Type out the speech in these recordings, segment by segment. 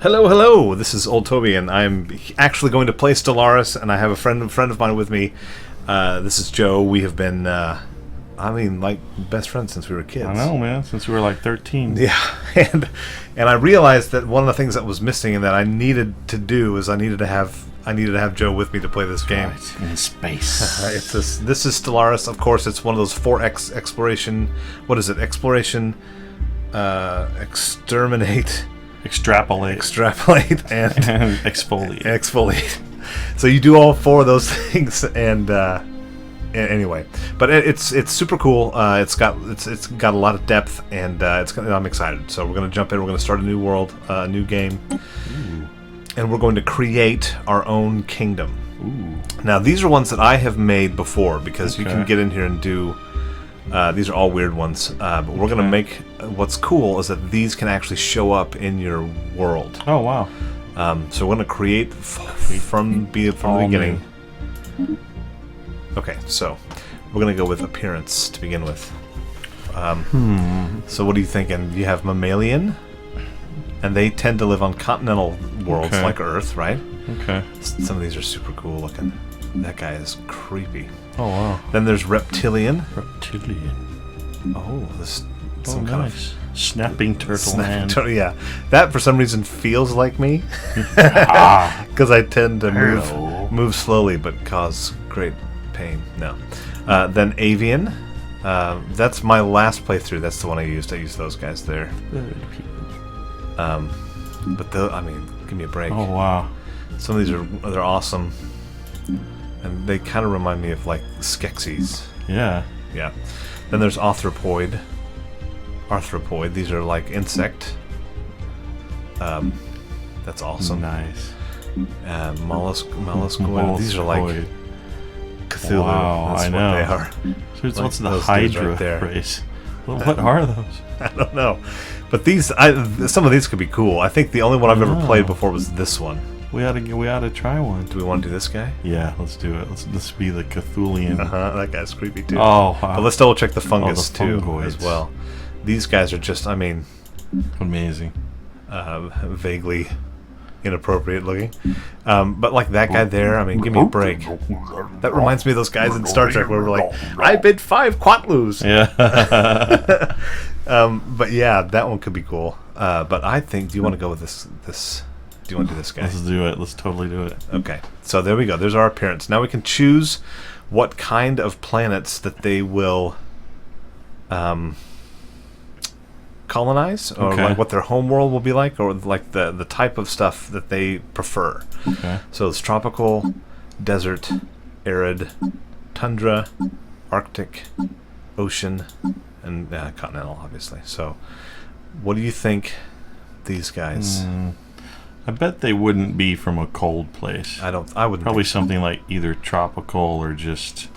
Hello, hello. This is Oldtoby, and I'm actually going to play Stellaris, and I have a friend of mine with me. This is Joe. We have been, like best friends since we were kids. I know, man. Since we were like 13. Yeah, and I realized that one of the things that was missing and that I needed to do is I needed to have Joe with me to play this game. Right, in space. This is Stellaris. Of course, it's one of those 4X exploration. What is it? Exploration, exterminate. Extrapolate, and exfoliate. So you do all four of those things, and anyway, but it's super cool. It's got a lot of depth, and I'm excited. So we're gonna jump in. We're gonna start a new world, a new game, and we're going to create our own kingdom. Ooh. Now these are ones that I have made before because you can get in here and do. These are all weird ones, but we're going to make... What's cool is that these can actually show up in your world. Oh, wow. So we're going to create from the beginning. Okay, so we're going to go with appearance to begin with. So what are you thinking? You have mammalian, and they tend to live on continental worlds like Earth, right? Okay. Some of these are super cool looking. That guy is creepy. Oh, wow. Then there's reptilian. Oh, this some kind of snapping turtle man. Yeah, that for some reason feels like me because I tend to move slowly but cause great pain. No. Then avian. That's my last playthrough. That's the one I used. I used those guys there. Good people. But give me a break. Oh, wow. Some of these they're awesome. And they kind of remind me of like Skeksis. Yeah. Yeah. Then there's arthropoid. These are like insect. That's awesome. Nice. Molluscoid. These are like Cthulhu. Wow, that's I what know. they are. So it's like what's the Hydra right race? Well, what are those? I don't know. But some of these could be cool. I think the only one I've ever played before was this one. We ought to try one. Do we want to do this guy? Yeah, let's do it. Let's be the Cthulian. That guy's creepy too. Oh, wow. But let's double check the fungus too fungoids. as well. These guys are just, amazing. Vaguely inappropriate looking. But like that guy there, give me a break. That reminds me of those guys in Star Trek where we're like, I bid 5 quatlus. Yeah. But yeah, that one could be cool. But I think, do you want to go with this? Do you want to do this guy? Let's do it. Let's totally do it. Okay. So there we go. There's our appearance. Now we can choose what kind of planets that they will colonize, or like what their homeworld will be like, or like the type of stuff that they prefer. Okay. So it's tropical, desert, arid, tundra, Arctic, ocean, and continental, obviously. So what do you think these guys... I bet they wouldn't be from a cold place. I wouldn't. Probably something like either tropical or just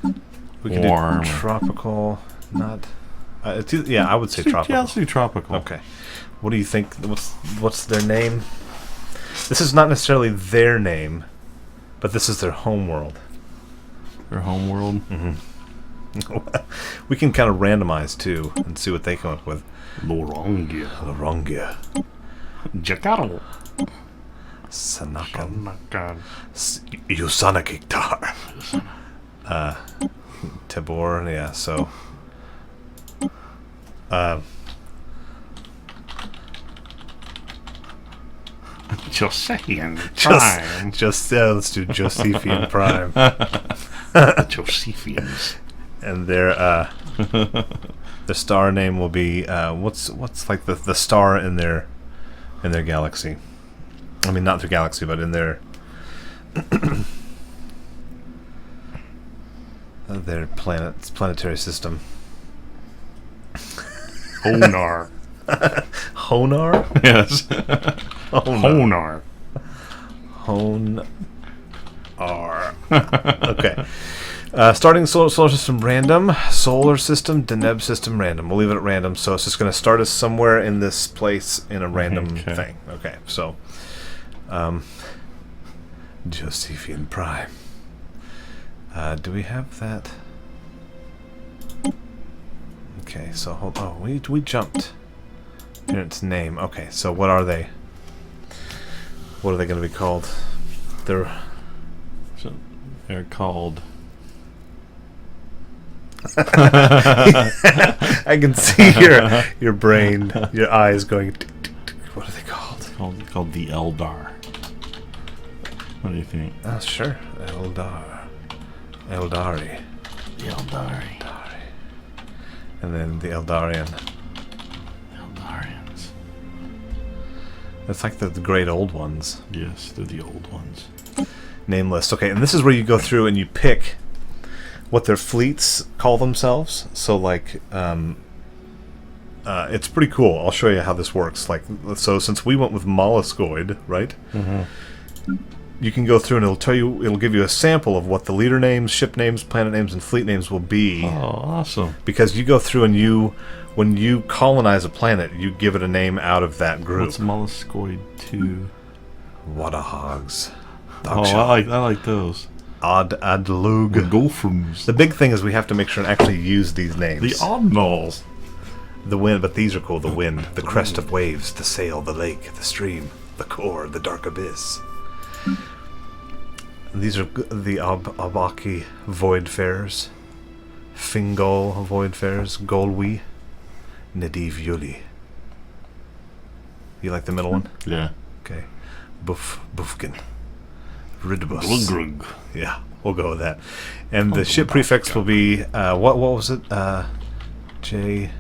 we could warm. Do tropical, not. I would say tropical. Yeah, let's do tropical. Okay. What do you think? What's their name? This is not necessarily their name, but this is their homeworld. Their homeworld. We can kind of randomize too and see what they come up with. Lorongia. Jakarta. Sanakan. Yusanakiktar. Tabor, yeah, so Josephian Prime. Let's do Josephian Prime. Josephians. And the star name will be what's like the star in their galaxy. Not their galaxy, but in their their planetary system. Honar. Honar? Yes. Honar. Okay. Starting solar system random, solar system, Deneb system random. We'll leave it at random, so it's just going to start us somewhere in this place in a random thing. Okay, so Josephian Prime. Do we have that? Okay, so hold on. We jumped. Parent's name. Okay, so what are they? What are they going to be called? They're called. I can see your brain, your eyes going. Tick, tick, tick. What are they called? Called the Eldar. What do you think? Oh, sure. Eldar. Eldari. The Eldari. And then the Eldarian. Eldarians. It's like the great old ones. Yes, they're the old ones. Nameless. Okay, and this is where you go through and you pick what their fleets call themselves. So, like, it's pretty cool. I'll show you how this works. Like, so since we went with molluscoid, right? Mm-hmm. You can go through and it'll give you a sample of what the leader names, ship names, planet names, and fleet names will be. Oh, awesome. Because you go through and when you colonize a planet, you give it a name out of that group. What's molluscoid 2? Waterhogs. Oh, I like those. Adlug. Golfrooms. The big thing is we have to make sure and actually use these names. The oddballs. The wind, but these are cool. The wind, the crest of waves, the sail, the lake, the stream, the core, the dark abyss. These are the Abaki Voidfarers, Fingol Voidfarers, Golwi, Nadiv Yuli. You like the middle one? Yeah. Okay. Bufkin. Ridbus. Glug. Yeah, we'll go with that. And the ship prefix will be, what was it? J...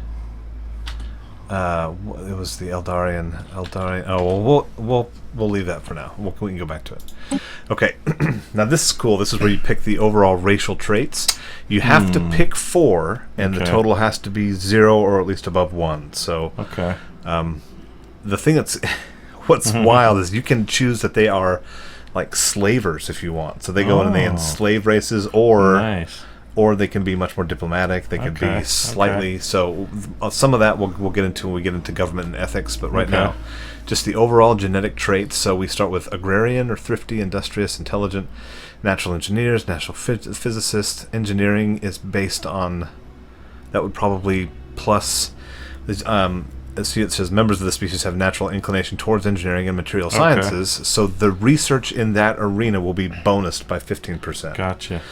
it was the Eldarian. Oh, well, we'll leave that for now. We can go back to it. Okay. Now this is cool. This is where you pick the overall racial traits. You have to pick 4, and the total has to be 0 or at least above 1. So, okay. The thing what's wild is you can choose that they are like slavers if you want. So they go in and they enslave races, or they can be much more diplomatic. They can be slightly so. Some of that we'll get into when we get into government and ethics. But right now, just the overall genetic traits. So we start with agrarian or thrifty, industrious, intelligent, natural engineers, natural physicists. Engineering is based on that would probably plus. See, it says members of the species have natural inclination towards engineering and material sciences. So the research in that arena will be bonused by 15%. Gotcha.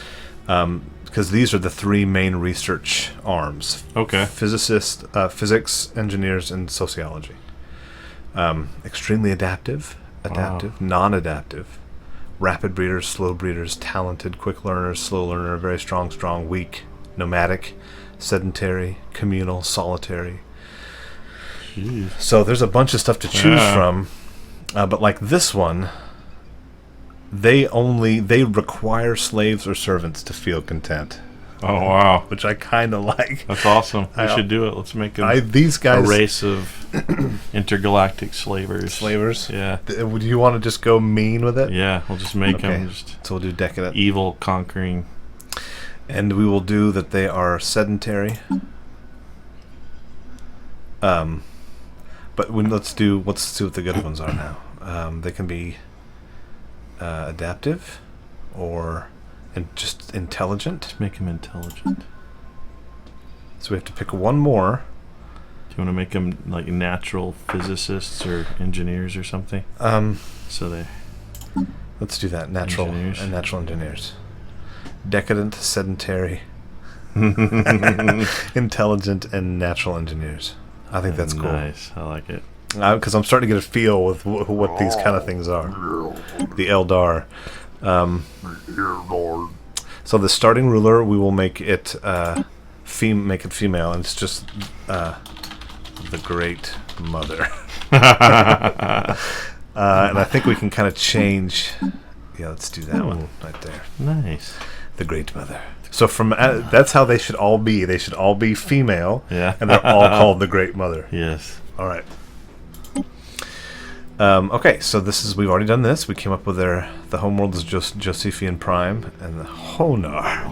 Because these are the 3 main research arms. Okay. Physicists, physics, engineers, and sociology. Extremely adaptive, non-adaptive, rapid breeders, slow breeders, talented, quick learners, slow learner, very strong, weak, nomadic, sedentary, communal, solitary. Jeez. So there's a bunch of stuff to choose from. But like this one, they require slaves or servants to feel content. Oh wow! Which I kind of like. That's awesome. We should do it. Let's make these guys a race of intergalactic slavers. Slavers. Yeah. Would you want to just go mean with it? Yeah, we'll just make them So we'll do decadent, evil, conquering, and we will do that. They are sedentary. But let's see what the good ones are now. They can be adaptive, or just intelligent. Just make them intelligent. So we have to pick one more. Do you want to make them like natural physicists or engineers or something? Let's do that. Natural engineers. And natural engineers. Decadent, sedentary, intelligent, and natural engineers. I think that's cool. Nice. I like it. Because I'm starting to get a feel with what these kind of things are. The Eldar. So the starting ruler, we will make it female, and it's just the Great Mother. And I think we can kind of change. Yeah, let's do that one right there. Nice. The Great Mother. So from that's how they should all be. They should all be female. Yeah. And they're all called the Great Mother. Yes. All right. Okay, so we've already done this. We came up with the homeworld is Josephian Prime and the Honar.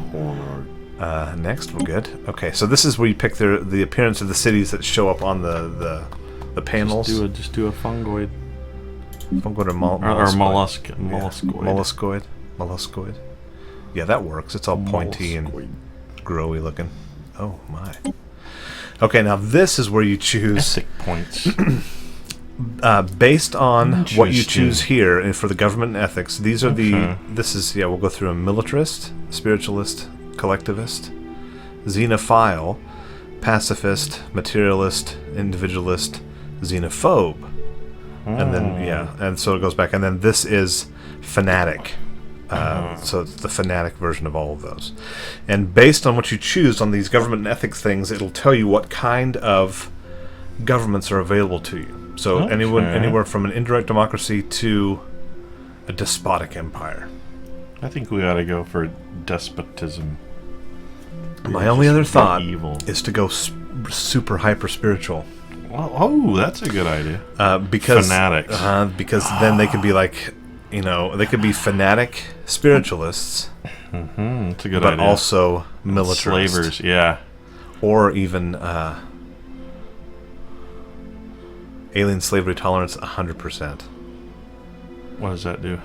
Next, we're good. Okay, so this is where you pick the appearance of the cities that show up on the panels. Just do a fungoid. Fungoid or molluscoid. Molluscoid. Yeah, that works. It's all pointy and growy looking. Oh my. Okay, now this is where you choose Ethic points. Based on what you Interesting. choose here, and for the government and ethics, these are Okay. we'll go through a militarist, spiritualist, collectivist, xenophile, pacifist, materialist, individualist, xenophobe. And then, and so it goes back. And then this is fanatic. So it's the fanatic version of all of those. And based on what you choose on these government and ethics things, it'll tell you what kind of governments are available to you. So anywhere from an indirect democracy to a despotic empire. I think we ought to go for despotism. My only other thought evil. is to go super hyper spiritual. Oh, that's a good idea. Because Fanatics. Because then they could be like, they could be fanatic spiritualists, That's a good but idea. also militarists, Slavers, yeah. or even alien slavery tolerance 100%. What does that do?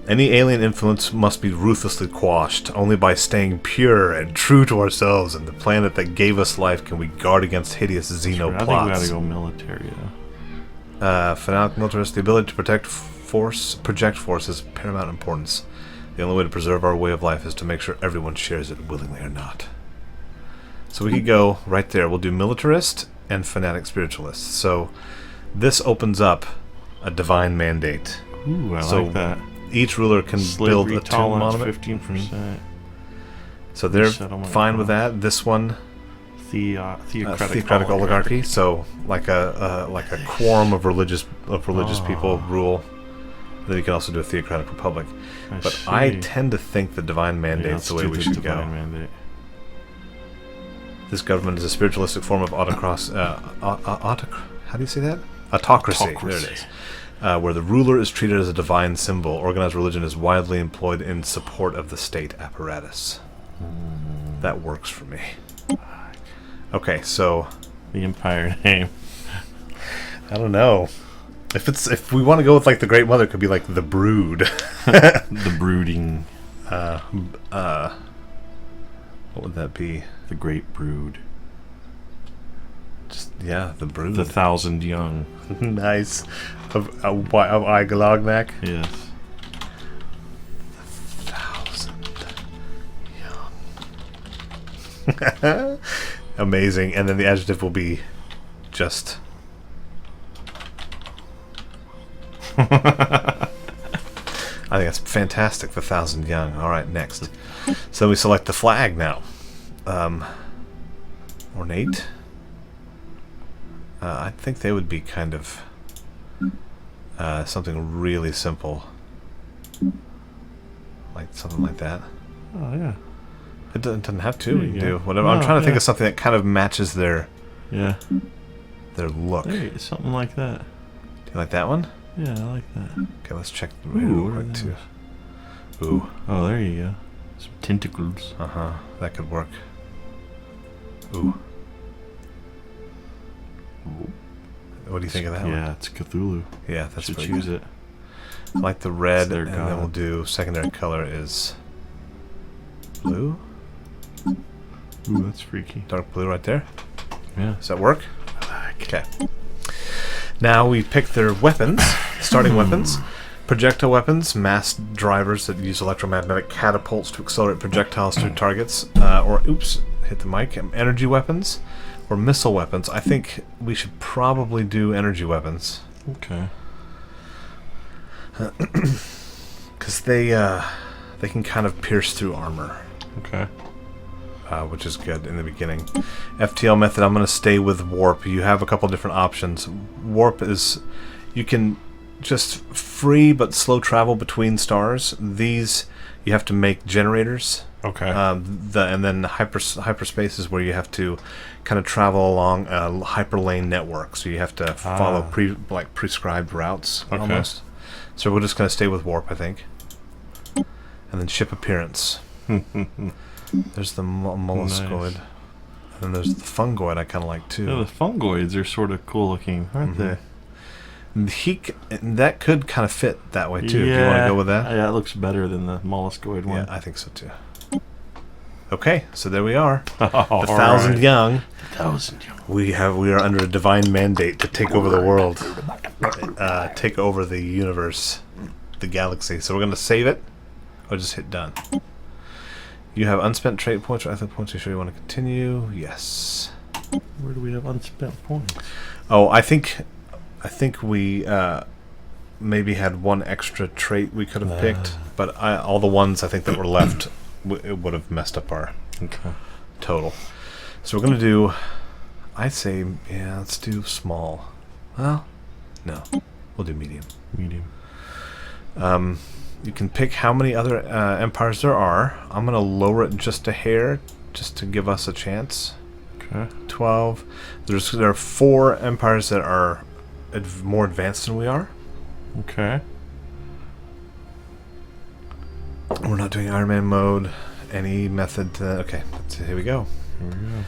Any alien influence must be ruthlessly quashed. Only by staying pure and true to ourselves and the planet that gave us life can we guard against hideous I think we ought xenoplots. to go military, though. Fanatic militarist, the ability to project force is of paramount importance. The only way to preserve our way of life is to make sure everyone shares it, willingly or not. So we could go right there. We'll do militarist and fanatic spiritualist. So this opens up a divine mandate. Ooh, I So like that. each ruler can build Slavery a tomb tolerance, monument. 15%. So they're Settlement fine with costs. that. This one, Theocratic oligarchy. So like a quorum of religious people rule. Then you can also do a theocratic republic. But I tend to think the divine mandate's the way we should go. Mandate. This government is a spiritualistic form of how do you say that? Autocracy. There it is. Where the ruler is treated as a divine symbol. Organized religion is widely employed in support of the state apparatus. That works for me. Okay, so The Empire name. I don't know. If we want to go with like the Great Mother, it could be like the Brood. The Brooding. What would that be? The Great Brood. Just the Brood. The 1,000 Young. Nice. Of Igalognak. Yes. 1,000 young. Amazing. And then the adjective will be just. I think that's fantastic. The 1,000 young. All right, next. So we select the flag now. Ornate. I think they would be kind of something really simple, like something like that. Oh, yeah. It doesn't have to. There We you can go. do whatever. No, I'm trying to think yeah. of something that kind of matches their Yeah. look. There, something like that. Do you like that one? Yeah, I like that. Okay, let's check the Ooh, real what are quick too. those? Ooh, Oh, there you go. Some tentacles. that could work. Ooh. What do you think of that one? Yeah, it's Cthulhu. Yeah, that's Should pretty choose good. it. I like the red, It's their and then god. we'll do secondary color is blue. Ooh, that's freaky. Dark blue right there. Yeah. Does that work? Okay. Now we pick their weapons, starting weapons. Projectile weapons, mass drivers that use electromagnetic catapults to accelerate projectiles to targets, hit the mic. Energy weapons, or missile weapons. I think we should probably do energy weapons. Okay. Because they can kind of pierce through armor. Okay. Which is good in the beginning. FTL method, I'm going to stay with warp. You have a couple different options. Warp is, you can just free but slow travel between stars. These, you have to make generators. Okay. And then hyperspace is where you have to kind of travel along a hyperlane network. So you have to follow prescribed routes almost. So we're just going to stay with warp, I think. And then ship appearance. There's the molluscoid. Nice. And then there's the fungoid I kind of like too. Yeah, the fungoids are sort of cool looking, aren't they? That could kind of fit that way too. Do you want to go with that? Yeah, it looks better than the molluscoid one. Yeah, I think so too. Okay, so there we are. Oh, The Thousand Young. 1,000 young. We are under a divine mandate to take over the world, take over the universe, the galaxy. So we're gonna save it, or just hit done. You have unspent trait points or ethic points. You sure you want to continue? Yes. Where do we have unspent points? Oh, I think we maybe had one extra trait we could have picked, but all the ones I think that were left, it would have messed up our total. So we're gonna do. I'd say, yeah, let's do small. Well, no, we'll do medium. Medium. You can pick how many other empires there are. I'm gonna lower it just a hair, just to give us a chance. Okay. 12. There are 4 empires that are more advanced than we are. Okay. We're not doing Iron Man mode. Any method. Okay, here we go. Here we go.